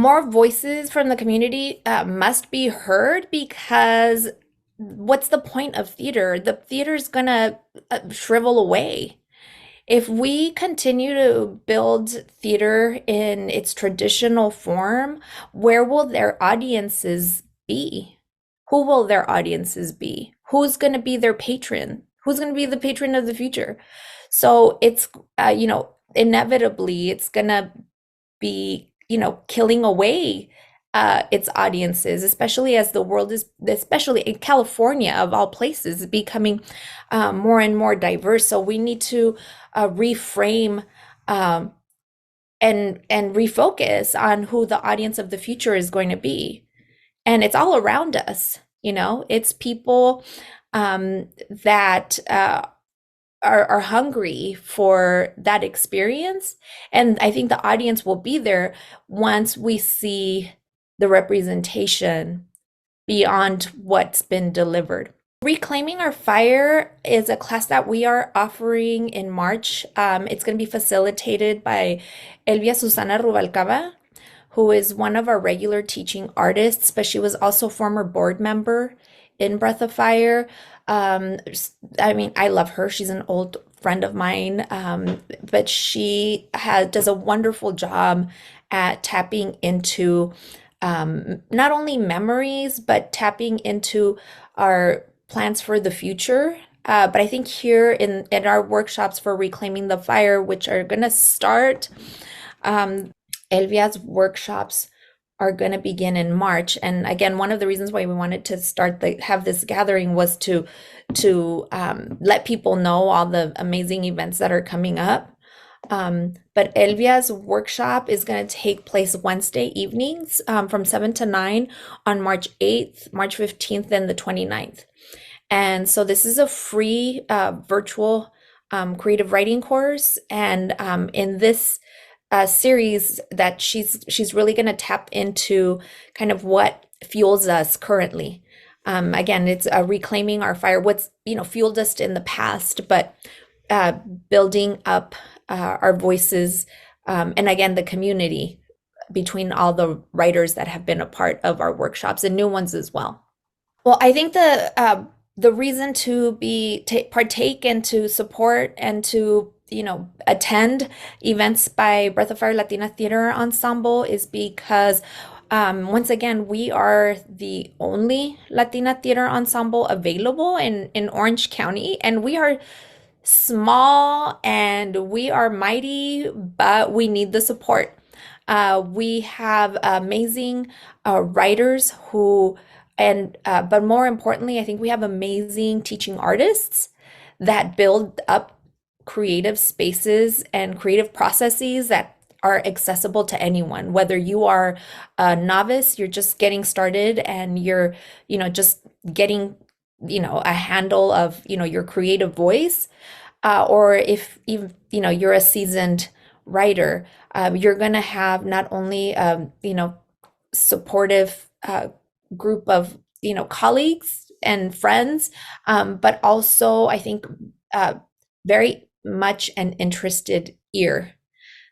More voices from the community must be heard because what's the point of theater? The theater's gonna shrivel away. If we continue to build theater in its traditional form, where will their audiences be? Who will their audiences be? Who's going to be their patron? Who's going to be the patron of the future? So it's, inevitably it's going to be, killing away its audiences, especially as the world is, especially in California of all places, becoming more and more diverse. So we need to reframe um, and refocus on who the audience of the future is going to be. And it's all around us, it's people that are hungry for that experience. And I think the audience will be there once we see the representation beyond what's been delivered. Reclaiming Our Fire is a class that we are offering in March. It's going to be facilitated by Elvia Susana Rubalcava, who is one of our regular teaching artists, but she was also former board member in Breath of Fire. I mean, I love her. She's an old friend of mine, but she does a wonderful job at tapping into not only memories, but tapping into our plans for the future. But I think here in our workshops for Reclaiming the Fire, which are going to start, Elvia's workshops are going to begin in March. And again, one of the reasons why we wanted to have this gathering was to let people know all the amazing events that are coming up. But Elvia's workshop is going to take place Wednesday evenings from 7 to 9 on March 8th, March 15th, and the 29th. And so this is a free virtual creative writing course. And in this series that she's really going to tap into kind of what fuels us currently. Again, it's reclaiming our fire, what's fueled us in the past, but building up our voices, and again, the community between all the writers that have been a part of our workshops and new ones as well. Well, I think the reason to partake and to support and to attend events by Breath of Fire Latina Theater Ensemble is because once again, we are the only Latina theater ensemble available in Orange County, and we are small and we are mighty, but we need the support. We have amazing writers but more importantly, I think we have amazing teaching artists that build up creative spaces and creative processes that are accessible to anyone, whether you are a novice, you're just getting started and you're, just getting, a handle of, your creative voice, or if you're a seasoned writer, you're going to have not only, supportive group of, colleagues and friends, but also I think very much an interested ear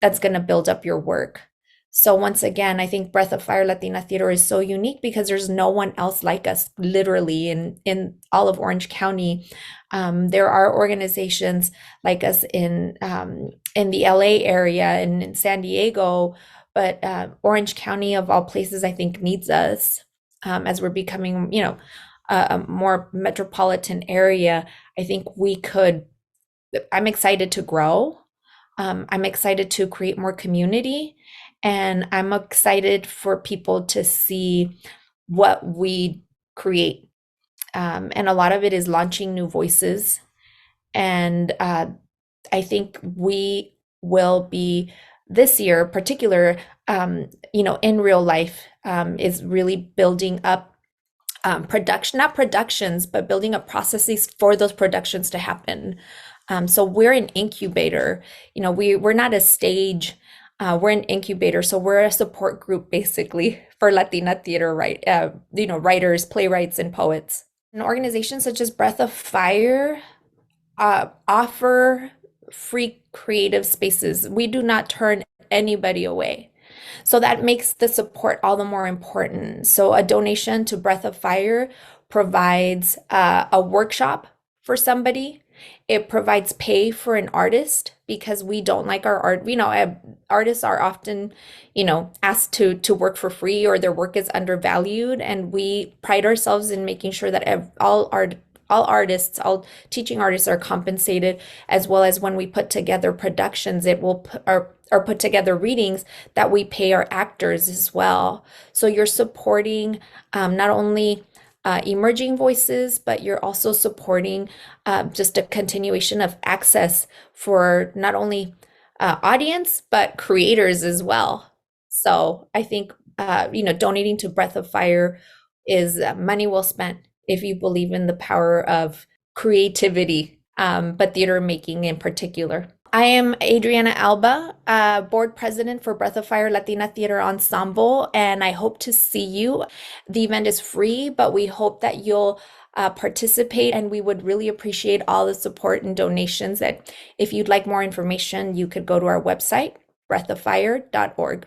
that's going to build up your work. So once again, I think Breath of Fire Latina Theater is so unique because there's no one else like us literally in all of Orange County. There are organizations like us in the LA area and in San Diego, but Orange County of all places, I think needs us as we're becoming, a more metropolitan area. I think I'm excited to grow. I'm excited to create more community, and I'm excited for people to see what we create. And a lot of it is launching new voices. And I think we will be this year, particular, in real life, is really building up not productions, but building up processes for those productions to happen. So we're an incubator. We're not a stage. We're an incubator. So we're a support group basically for Latina theater, writers, playwrights, and poets. And organizations such as Breath of Fire offer free creative spaces. We do not turn anybody away. So that makes the support all the more important. So a donation to Breath of Fire provides a workshop for somebody. It provides pay for an artist because we don't like our art. Artists are often, asked to work for free or their work is undervalued, and we pride ourselves in making sure that all artists, all teaching artists are compensated, as well as when we put together productions, it will or put together readings that we pay our actors as well. So you're supporting not only emerging voices, but you're also supporting just a continuation of access for not only audience, but creators as well. So I think, donating to Breath of Fire is money well spent if you believe in the power of creativity, but theater making in particular. I am Adriana Alba, board president for Breath of Fire Latina Theater Ensemble, and I hope to see you. The event is free, but we hope that you'll participate, and we would really appreciate all the support and donations. That if you'd like more information, you could go to our website, breathoffire.org.